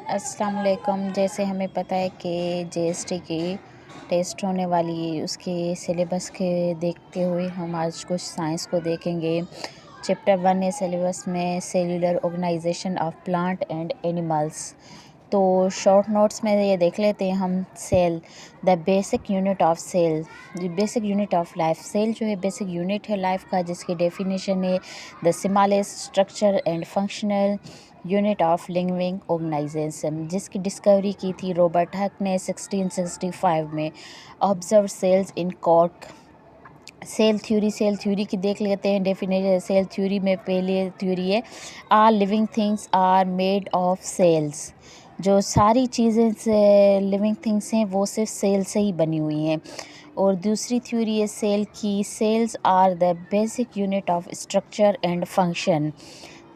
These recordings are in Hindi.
अस्सलाम वालेकुम। जैसे हमें पता है कि जीएसटी की टेस्ट होने वाली है, उसके सिलेबस के देखते हुए हम आज कुछ साइंस को देखेंगे। चैप्टर 1 है सिलेबस में cellular organisation of plant and animals. तो शॉर्ट नोट्स में ये देख लेते हैं हम। Cell the basic unit of cell, basic unit of life. Cell जो है बेसिक यूनिट है लाइफ का, जिसकी डेफिनेशन है the smallest structure and functional unit of living organisation, जिसकी डिस्कवरी की थी रॉबर्ट हक ने 1665 में। Observe cells in cork. Cell theory की देख लेते हैं डेफिनेशन। सेल थ्योरी में पहले थ्योरी है all living things are made of cells. जो सारी चीज़ें से लिविंग थिंग्स हैं वो सिर्फ सेल से ही बनी हुई हैं। और दूसरी थ्योरी है सेल की, cells are the basic unit of structure and function.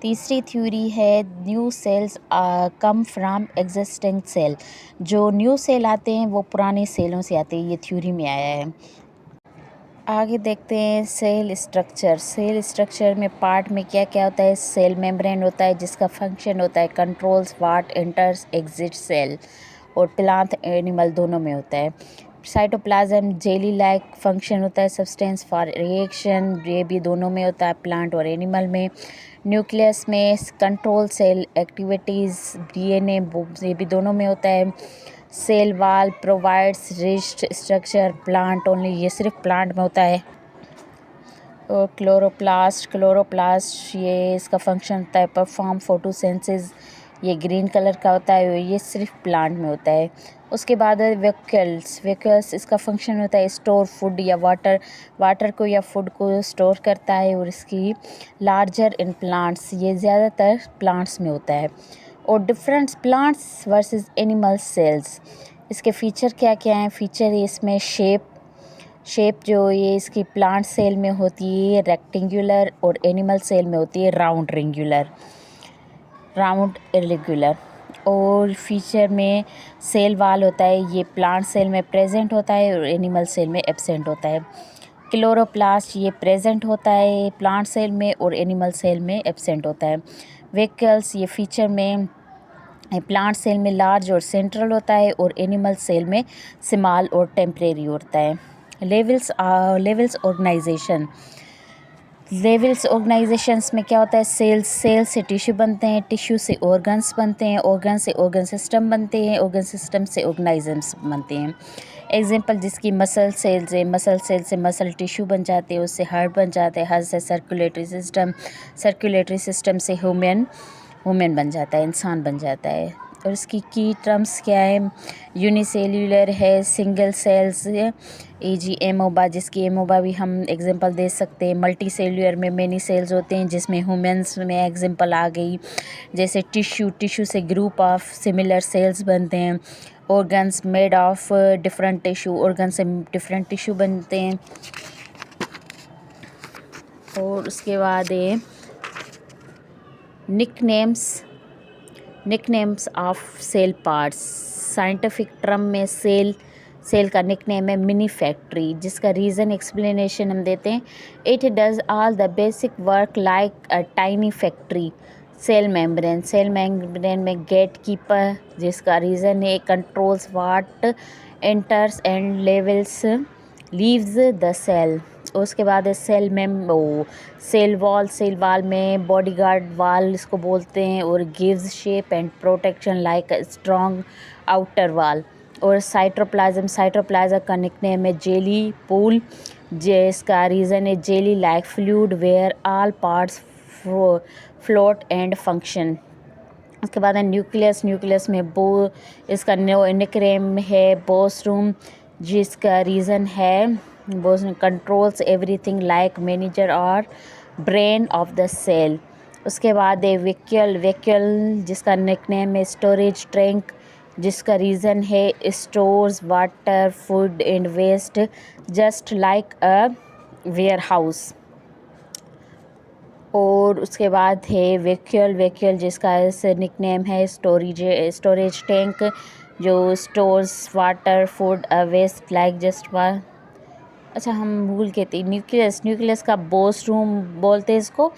तीसरी थ्योरी है new cells come from existing cell. जो न्यू सेल आते हैं वो पुराने सेलों से आते हैं, ये थ्योरी में आया है। आगे देखते हैं सेल स्ट्रक्चर। सेल स्ट्रक्चर में पार्ट में क्या क्या होता है। सेल मेम्ब्रेन होता है जिसका फंक्शन होता है controls what enters exit cell, और प्लांट एनिमल दोनों में होता है। साइटोप्लाज्म जेली लाइक फंक्शन होता है, सब्सटेंस फॉर रिएक्शन, ये भी दोनों में होता है प्लांट और एनिमल में। न्यूक्लियस में कंट्रोल सेल एक्टिविटीज़, डीएनए, ये भी दोनों में होता है। Cell wall provides wrist structure, plant only, ये सिर्फ प्लांट में होता है। और क्लोरोप्लास्ट ये इसका फंक्शन होता है परफॉर्म फोटोसिंथेसिस, ये ग्रीन कलर का होता है, ये सिर्फ प्लांट में होता है। उसके बाद है वेक्यूल्स इसका फंक्शन होता है स्टोर फूड या वाटर को या फूड को स्टोर करता है, और इसकी लार्जर इन प्लांट्स, ये ज़्यादातर प्लांट्स में होता है। और different plants versus animal cells, इसके फीचर क्या क्या हैं। फीचर है इसमें शेप जो ये इसकी प्लांट सेल में होती है रेक्टेंगुलर, और एनिमल सेल में होती है राउंड इरेगुलर। और फीचर में सेल वाल होता है, ये प्लांट सेल में प्रेजेंट होता है और एनिमल सेल में एब्सेंट होता है। क्लोरोप्लास्ट ये प्रेजेंट होता है प्लांट सेल में और एनिमल सेल में एब्सेंट होता है। वेक्यूल्स ये फीचर में प्लांट सेल में लार्ज और सेंट्रल होता है और एनिमल सेल में स्मॉल और टेम्परेरी होता है। लेवल्स ऑर्गेनाइजेशंस में क्या होता है। सेल से टिश्यू बनते हैं, टिश्यू से ऑर्गन्स बनते हैं, ऑर्गन से ऑर्गन सिस्टम बनते हैं, ऑर्गन सिस्टम से ऑर्गेनाइजम्स बनते हैं। एग्जांपल जिसकी मसल सेल्स है, मसल सेल से मसल टिश्यू बन जाते हैं, उससे हार्ट बन जाता है, हार्ट से सर्कुलेटरी सिस्टम से ह्यूमन बन जाता है, इंसान बन जाता है। और इसकी की टर्म्स क्या है। यूनिसेल्यूलर है, सिंगल सेल्स है, एजी एमोबा, जिसकी एमोबा भी हम एग्जांपल दे सकते हैं। मल्टी सेल्यूलर में मेनी सेल्स होते हैं, जिसमें ह्यूमंस में एग्जांपल आ गई। जैसे टिश्यू से ग्रुप ऑफ सिमिलर सेल्स बनते हैं। Organs made of different tissue, organ से डिफरेंट टिश्यू बनते हैं। और उसके बाद है nicknames of cell parts. Scientific term में सेल का निकनेम है मिनी फैक्ट्री, जिसका रीज़न एक्सप्लेनेशन हम देते हैं। It does all the basic work like a tiny factory. Cell membrane में गेट कीपर, जिसका रीज़न है controls what enters and leaves the cell. उसके बाद है सेल वाल में बॉडीगार्ड वाल इसको बोलते हैं, और gives shape and protection like a strong outer wall. और साइटोप्लाज्म का निकनेम है जेली पूल, जिसका रीज़न है jelly like fluid where all parts float and function. उसके बाद है न्यूक्लियस में इसका निकनेम है बोसरूम, जिसका रीज़न है boss controls everything like manager और ब्रेन ऑफ द सेल। उसके बाद है वेक्यूल, जिसका निकनेम है स्टोरेज टैंक, जिसका रीज़न है stores water food and waste just like a warehouse. और उसके बाद है वेक्यूल, जिसका निकनेम है स्टोरेज टैंक, जो stores water food waste like just अच्छा, हम भूल गए थे, न्यूक्लियस का बोस रूम बोलते हैं इसको।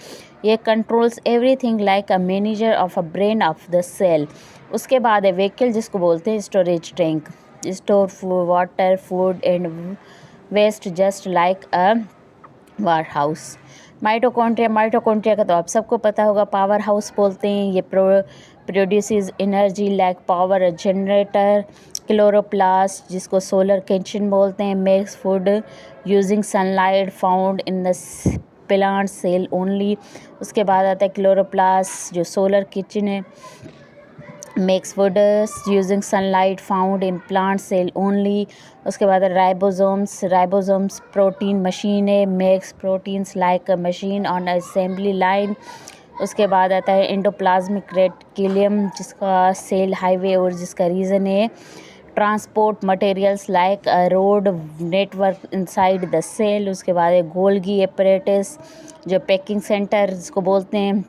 ये controls everything like a manager of a brain of the cell. उसके बाद है व्हीकल, जिसको बोलते हैं storage tank, store water food and waste just like a powerhouse. Mitochondria का तो आप सबको पता होगा, पावर हाउस बोलते हैं। ये produces energy like power generator. Chloroplast, जिसको सोलर किचन बोलते हैं, makes food using sunlight found in the plant cell only. उसके बाद आता है क्लोरोप्लास्ट, जो सोलर किचन है, makes food using sunlight found in plant cell only. उसके बाद राइबोसोम्स प्रोटीन मशीन है, makes proteins like a machine on assembly line. उसके बाद आता है एंडोप्लाज्मिक रेटिकुलम, जिसका सेल हाईवे और जिसका रीज़न है transport materials like a road network inside the cell. उसके बाद है गोल्गी एपरेटस, जो पैकिंग सेंटर जिसको बोलते हैं,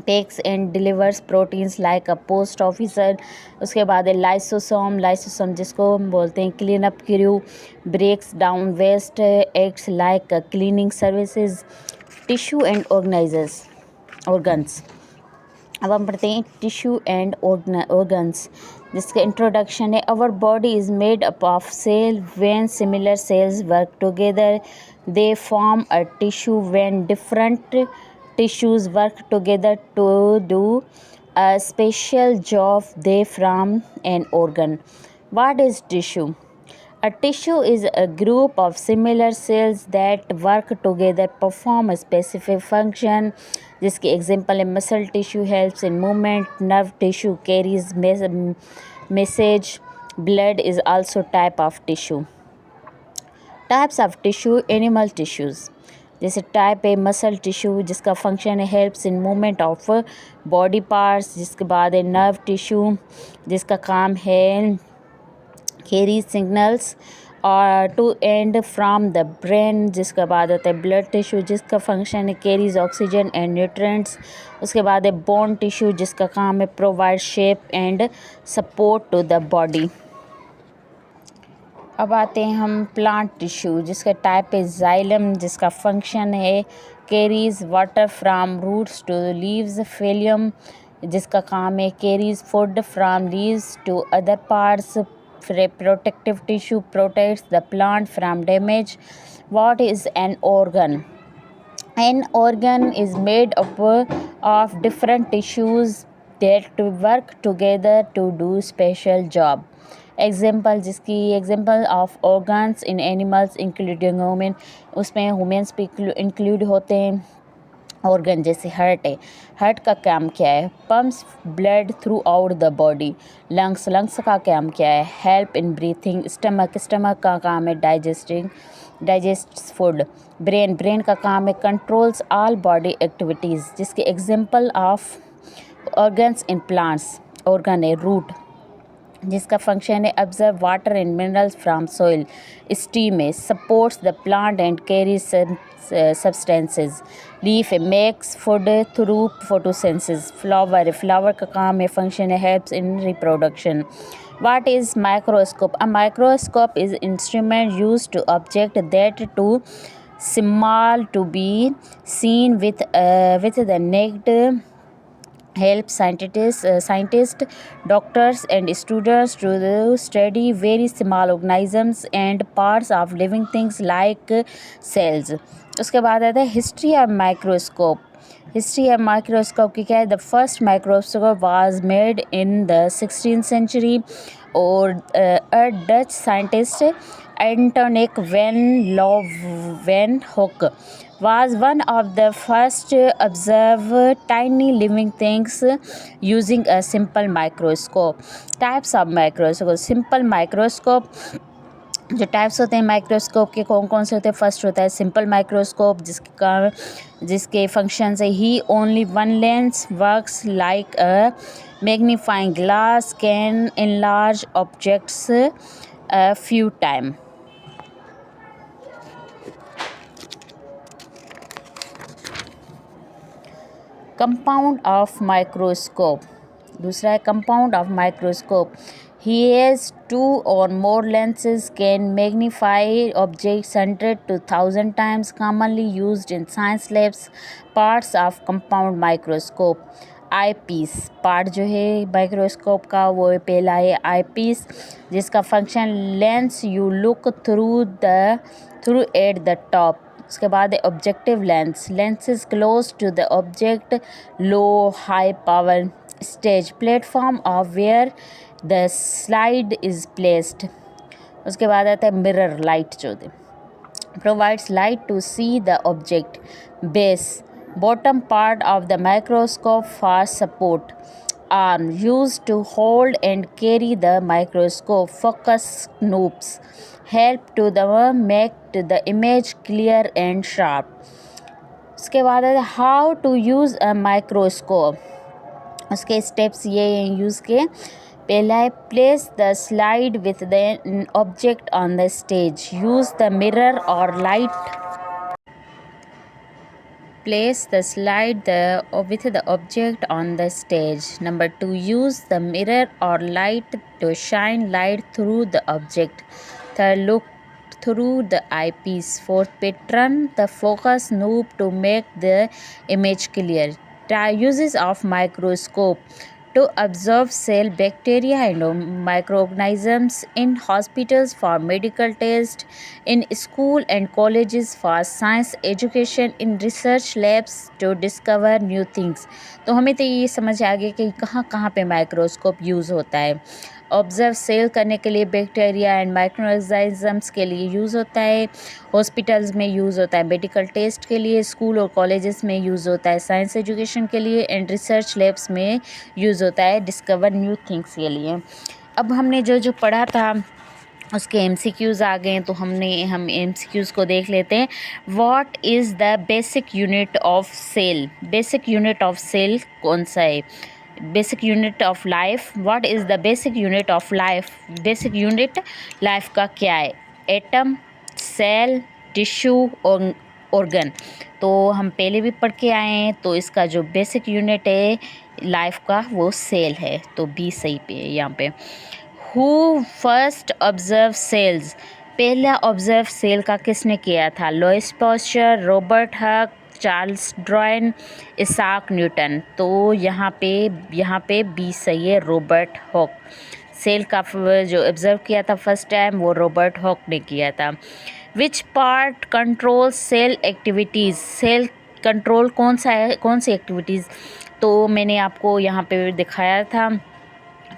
takes and delivers proteins like a post officer. उसके बाद है लाइसोसोम जिसको हम बोलते हैं clean up crew, breaks down waste, acts like cleaning services. Tissue and organs. अब हम पढ़ते हैं टिश्यू एंड ऑर्गन्स, जिसका इंट्रोडक्शन है। Our body is made up of cell. When similar cells work together they form a tissue. When different tissues work together to do a special job, they form an organ. What is tissue? A tissue is a group of similar cells that work together, perform a specific function. जिसके एग्जाम्पल है muscle tissue helps in movement, nerve tissue carries message, blood is also type of tissue. Types of tissue, animal tissues, जैसे टाइप है मसल टिश्यू, जिसका फंक्शन है helps in movement of body parts. जिसके बाद है नर्व टिश्यू, जिसका काम है कैरी सिग्नल्स और to and from the brain. जिसके बाद आता है ब्लड टिश्यू, जिसका फंक्शन है कैरीज ऑक्सीजन एंड न्यूट्रिएंट्स। उसके बाद है बोन टिश्यू, जिसका काम है provide shape and support to the body. अब आते हैं हम प्लांट टिश्यू, जिसका टाइप है जाइलम, जिसका फंक्शन है carries water from roots to leaves. Phloem, जिसका काम है carries food from leaves to other parts. Protective tissue protects the plant from damage. What is an organ? An organ is made up of different tissues that work together to do special job. जिसकी example of organs in animals including human, उसमें ह्यूमन्स भी इंक्लूड होते हैं। ऑर्गन जैसे हार्ट का काम क्या है? Pumps blood through out the body. Lungs का काम क्या है? Help in breathing. स्टमक का काम है डाइजेस्ट फूड। ब्रेन का काम है कंट्रोल्स ऑल बॉडी एक्टिविटीज़। जिसके example of organs in plants, organ है रूट, जिसका फंक्शन है observe water and minerals from soil. Stem है supports the plant and carries substances. Leaf है makes food through photosynthesis. Flower का काम है फंक्शन है helps in reproduction. What is microscope? A microscope is instrument used to object that too small to be seen with the naked. Help scientists, doctors and students to study very small organisms and parts of living things like cells. उसके बाद आता है history of microscope. History of microscope की क्या है? The first microscope was made in the 16th century और a Dutch scientist Antonie van Leeuwenhoek was one of the first to observe tiny living things using a simple microscope. Types of microscope. Simple microscope, जो टाइप्स होते हैं माइक्रोस्कोप के कौन कौन से होते हैं? फर्स्ट होता है सिंपल माइक्रोस्कोप, जिसके फंक्शन से ही only one lens works like a magnifying glass, can enlarge objects a few times. Compound of microscope, दूसरा है compound of microscope. He has two or more lenses, can magnify objects 100 to 1000 times, commonly used in science labs. Parts of compound microscope. Eyepiece part जो है माइक्रोस्कोप का वो पहला है आई पीस, जिसका function lens you look through at the top. उसके बाद objective lens. Lens is close to the object, low high power stage platform of where the slide is placed. उसके बाद आता है मिरर लाइट, जो provides light to see the object. Base, bottom part of the microscope for support. Arm, used to hold and carry the microscope. Focus knobs, help to make the image clear and sharp. उसके बाद है how to use a microscope. उसके स्टेप्स ये हैं यूज़ के. पहला है place the slide with the object on the stage. Use the mirror और light. Place the slide with the object on the stage. Number 2, use the mirror or light to shine light through the object. Third, look through the eyepiece. Fourth, turn the focus knob to make the image clear. Uses of microscope: to observe cell, bacteria and microorganisms. In hospitals for medical tests. In school and colleges for science education. In research labs to discover new things. तो हमें तो ये समझ आ गया कि कहाँ कहाँ पे माइक्रोस्कोप यूज़ होता है. ऑब्जर्व सेल करने के लिए, बैक्टीरिया एंड माइक्रोऑर्गेनिजम्स के लिए यूज़ होता है. हॉस्पिटल्स में यूज़ होता है मेडिकल टेस्ट के लिए. स्कूल और कॉलेजेस में यूज़ होता है साइंस एजुकेशन के लिए. एंड रिसर्च लैब्स में यूज़ होता है डिस्कवर न्यू थिंग्स के लिए. अब हमने जो पढ़ा था उसके MCQs आ गए, तो हम MCQs को देख लेते हैं. What is the basic unit of cell. Basic unit of cell कौन सा है? Basic unit of life. What is the basic unit of life. Basic unit life का क्या है? एटम, सेल, टिश्यू और ऑर्गन. तो हम पहले भी पढ़ के आए हैं, तो इसका जो बेसिक यूनिट है लाइफ का वो सेल है. तो बी सही पे है यहाँ पे. Who first observe cells. पहला ऑब्जर्व सेल का किसने किया था? Louis Pasteur, Robert Hooke, Charles Darwin, Isaac Newton. तो यहाँ पे बी सही है, रॉबर्ट हक. सेल का जो ऑब्जर्व किया था फर्स्ट टाइम वो रॉबर्ट हक ने किया था. Which part control cell activities. Cell control कौन सी एक्टिविटीज़? तो मैंने आपको यहाँ पे दिखाया था.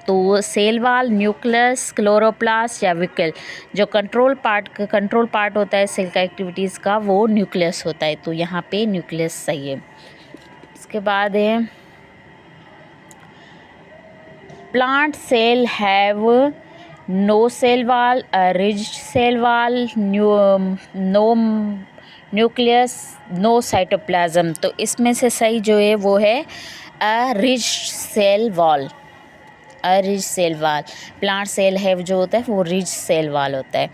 तो सेल वाल, न्यूक्लियस, क्लोरोप्लास्ट या विकल. जो कंट्रोल पार्ट होता है सेल का एक्टिविटीज़ का वो न्यूक्लियस होता है. तो यहाँ पे न्यूक्लियस सही है. इसके बाद है plant cell have no cell wall, rigid cell wall, no nucleus, no cytoplasm. तो इसमें से सही जो है वो है rigid cell wall. Rigid cell wall. Plant cell have जो होता है वो रिज सेल वाल होता है.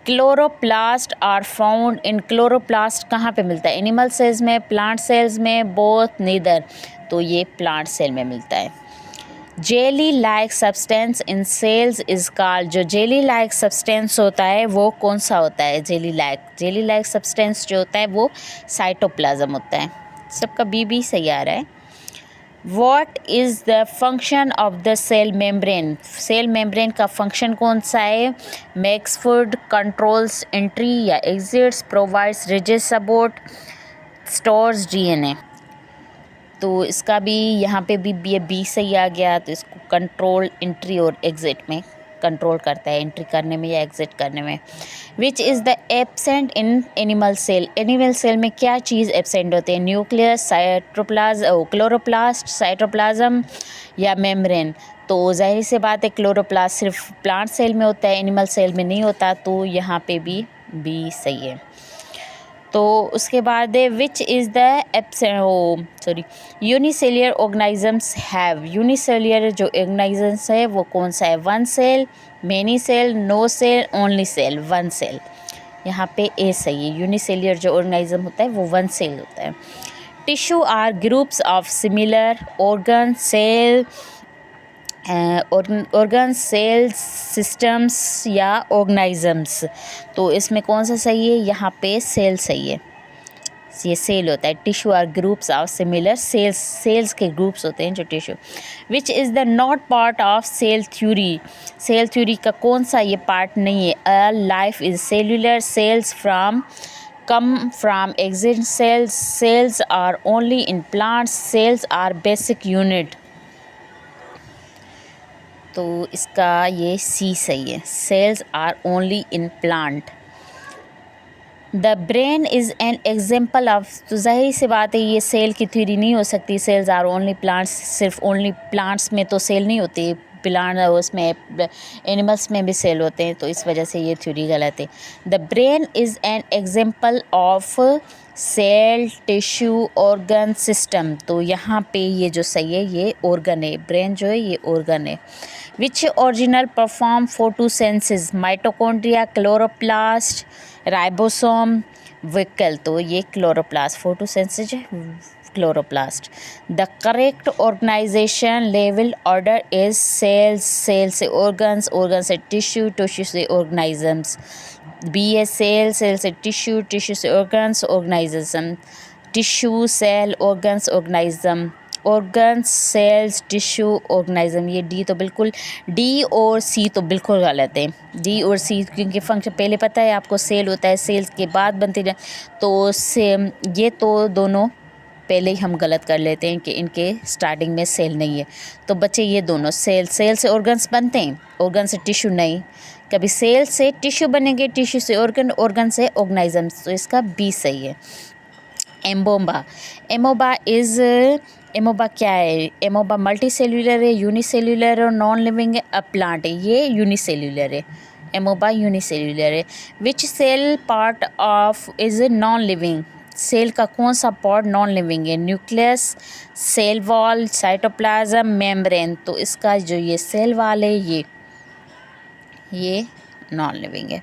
Chloroplast are found in. Chloroplast कहाँ पे मिलता है? एनिमल सेल्स में, प्लांट सेल्स में, बोथ नीदर. तो ये प्लांट सेल में मिलता है. Jelly like substance in cells is called. जो जेली लाइक सब्सटेंस होता है वो कौन सा होता है? जेली लाइक सब्सटेंस जो होता है वो साइटोप्लाज्म होता है. सबका बी सही आ रहा है. What is the function of the cell membrane. Cell membrane का फंक्शन कौन सा है? मेक्स फूड, कंट्रोल्स एंट्री या exits, provides rigid support, stores DNA. तो इसका भी यहाँ पे भी बी सही आ गया. तो इसको कंट्रोल, एंट्री और एग्जिट में कंट्रोल करता है, एंट्री करने में या एग्जिट करने में. Which is the absent in animal cell. Animal cell में क्या चीज़ एब्सेंट होती है? न्यूक्लियस, क्लोरोप्लास्ट, साइटोप्लाज्म या मेम्ब्रेन. तो जाहिर सी बात है क्लोरोप्लास्ट सिर्फ प्लांट सेल में होता है, एनिमल सेल में नहीं होता. तो यहाँ पे भी बी सही है. तो उसके बाद which is the unicellular organisms have. Unicellular जो ऑर्गेनिजम्स है वो कौन सा है? One cell, many cell, no cell, only cell. One cell. यहाँ पे ए सही है. यूनिसेलुलर जो ऑर्गेनिज्म होता है वो वन सेल होता है. Tissue are groups of similar organ cell organ, cells, systems या ऑर्गेनिजम्स। तो इसमें कौन सा सही है? यहाँ पे सेल सही है। ये सेल होता है। Tissue are groups of similar cells, cells के ग्रुप्स होते हैं जो tissue. Which is the not part of cell theory, cell theory का कौन सा ये पार्ट नहीं है? A life is cellular, cells from come from exit cells, cells are only in plants, cells are basic unit। तो इसका ये सी सही है, cells are only in plant। The brain is an example of, तो जाहिर सी बात है ये सेल की थ्योरी नहीं हो सकती। सेल्स आर ओनली प्लांट्स, सिर्फ ओनली प्लांट्स में तो सेल नहीं होती, प्लांट उसमें एनिमल्स में भी सेल होते हैं, तो इस वजह से ये थ्योरी गलत है। The brain is an example of cell, tissue, organ, system. तो यहाँ पे ये जो सही है ये ऑर्गन है, ब्रेन जो है ये ऑर्गन है। Which organelle perform photosynthesis, mitochondria, chloroplast, ribosome, vacuole. तो ये chloroplast, photosynthesis chloroplast. The correct organisation level order is cells, cell से ऑर्गन्स, ऑर्गन से टिश्यू, टिश्यू से organisms. B A cell, cell से टिश्यू, टिश्यू से organs, organisation. Tissue, cell, organs, organism. Organs, cells, tissue, organism. ये डी तो बिल्कुल, डी और सी तो बिल्कुल गलत है। डी और सी क्योंकि फंक्शन पहले पता है आपको, सेल होता है, सेल्स के बाद बनते जाए, तो सेम ये तो दोनों पहले ही हम गलत कर लेते हैं कि इनके स्टार्टिंग में सेल नहीं है। तो बच्चे ये दोनों सेल, सेल से ऑर्गन्स बनते हैं, ऑर्गन से टिश्यू नहीं। कभी सेल से टिश्यू बनेंगे, टिश्यू से ऑर्गन, ऑर्गन से ऑर्गेनिजम्स। तो इसका बी सही है। एम्बोबा, एमोबा इज़, एमोबा क्या है? एमोबा मल्टी सेल्यूलर है, यूनिसेल्यूलर और नॉन लिविंग प्लांट है। ये यूनिसेल्यूलर है, एमोबा यूनिसेल्यूलर है। Which cell part of is non living, cell का कौन सा पार्ट नॉन लिविंग है? Nucleus, cell wall, cytoplasm, membrane. तो इसका जो ये सेल वॉल है ये नॉन लिविंग है।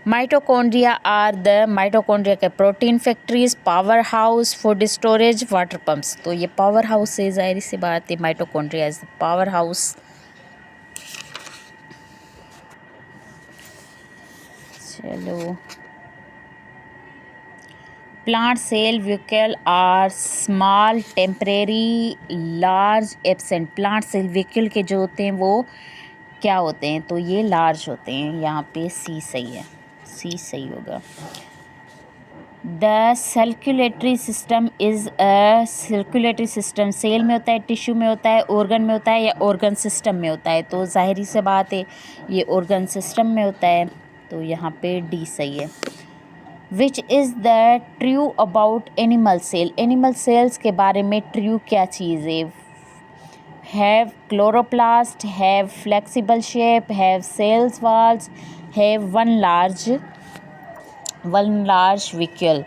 माइटोकॉन्ड्रिया आर द, माइटोकॉन्ड्रिया के protein factories, power house, food storage, water pumps. तो ये पावर हाउस से जाहिर सी बात है, mitochondria is the power house. चलो, plant cell vacuole are small, temporary, large, absent. Plant cell vacuole के जो होते हैं वो क्या होते हैं? तो ये लार्ज होते हैं। यहाँ पे सी सही है, सी सही होगा। The circulatory system is a, circulatory system cell में होता है, टिश्यू में होता है, ऑर्गन में होता है या ऑर्गन सिस्टम में होता है? तो जाहिर सी बात है ये ऑर्गन सिस्टम में होता है, तो यहाँ पे डी सही है। Which is the true about animal cell, animal cells के बारे में ट्रू क्या चीज़ है? Have chloroplast, have flexible shape, have cells walls, have one large vehicle.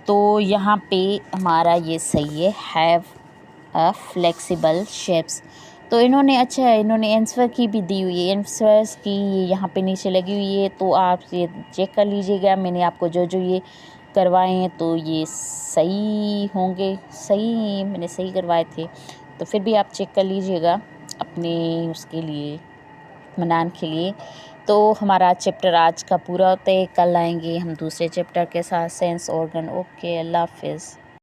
तो यहाँ पे हमारा ये सही है, हैव अ फ्लेक्सिबल शेप्स। तो इन्होंने, अच्छा इन्होंने आंसर की भी दी हुई है, आंसर्स की यहाँ पे नीचे लगी हुई है, तो आप ये चेक कर लीजिएगा। मैंने आपको जो जो ये करवाए हैं तो ये सही होंगे, सही मैंने सही करवाए थे, तो फिर भी आप चेक कर लीजिएगा अपने उसके लिए, इत्मीनान के लिए। तो हमारा चैप्टर आज का पूरा होता है, कल आएंगे हम दूसरे चैप्टर के साथ, सेंस ऑर्गन। ओके, अल्लाह हाफिज़।